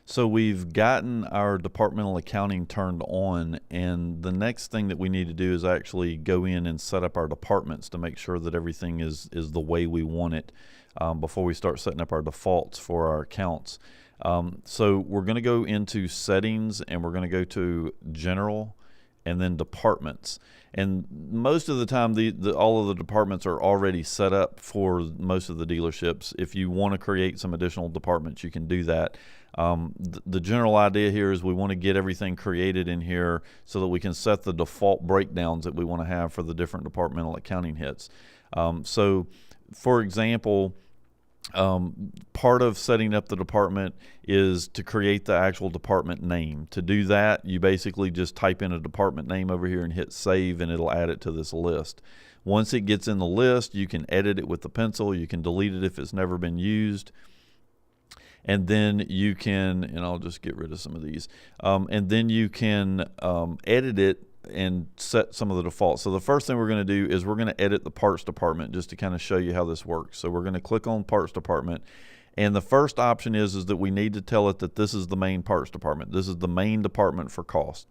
So we've gotten our departmental accounting turned on, and the next thing that we need to do is actually go in and set up our departments to make sure that everything is the way we want it before we start setting up our defaults for our accounts. So we're going to go into settings, and we're going to go to general and then departments. And most of the time, all of the departments are already set up for most of the dealerships. If you want to create some additional departments, you can do that. The general idea here is we want to get everything created in here so that we can set the default breakdowns that we want to have for the different departmental accounting hits. So, for example, part of setting up the department is to create the actual department name. To do that, you basically just type in a department name over here and hit save, and it'll add it to this list. Once it gets in the list, you can edit it with the pencil. You can delete it if it's never been used. And then you can, and I'll just get rid of some of these, and then you can edit it and set some of the defaults. So the first thing we're going to do is we're going to edit the parts department just to kind of show you how this works. So we're going to click on parts department, and the first option is that we need to tell it that this is the main parts department. This is the main department for cost.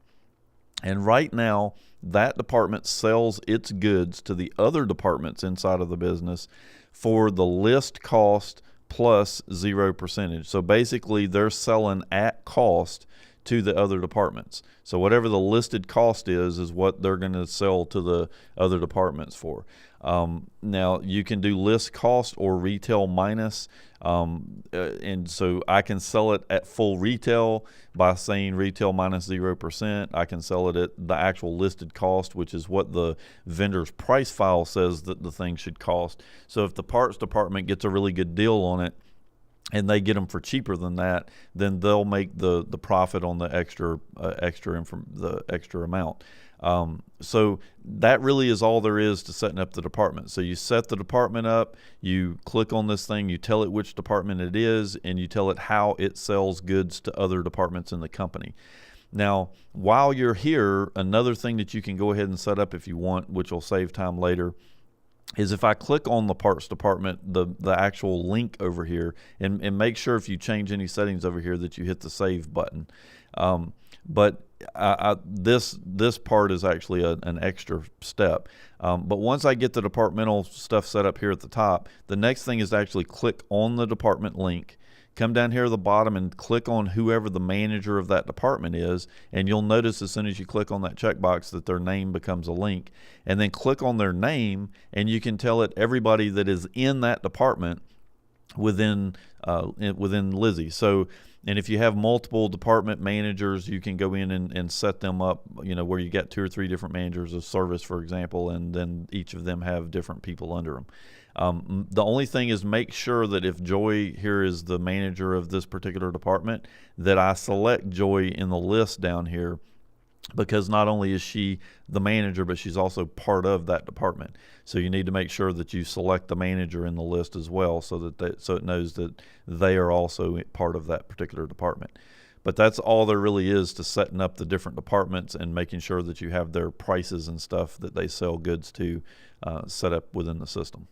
And right now, that department sells its goods to the other departments inside of the business for the list cost plus 0%. So basically, they're selling at cost to the other departments. So whatever the listed cost is what they're going to sell to the other departments for. Now you can do list cost or retail minus, and so I can sell it at full retail by saying retail minus 0%. I can sell it at the actual listed cost, which is what the vendor's price file says that the thing should cost. So if the parts department gets a really good deal on it, and they get them for cheaper than that, then they'll make the profit on the extra amount. So that really is all there is to setting up the department. So you set the department up, you click on this thing, you tell it which department it is, and you tell it how it sells goods to other departments in the company. Now, while you're here, another thing that you can go ahead and set up if you want, which will save time later, is if I click on the parts department, the actual link over here, and make sure if you change any settings over here that you hit the save button. But this part is actually an extra step. But once I get the departmental stuff set up here at the top, the next thing is to actually click on the department link. Come down here at the bottom and click on whoever the manager of that department is, and you'll notice as soon as you click on that checkbox that their name becomes a link. And then click on their name, and you can tell it everybody that is in that department within Lizzy. So, and if you have multiple department managers, you can go in and set them up, where you got 2 or 3 different managers of service, for example, and then each of them have different people under them. The only thing is make sure that if Joy here is the manager of this particular department, that I select Joy in the list down here, because not only is she the manager, but she's also part of that department. So you need to make sure that you select the manager in the list as well, so it knows that they are also part of that particular department. But that's all there really is to setting up the different departments and making sure that you have their prices and stuff that they sell goods to set up within the system.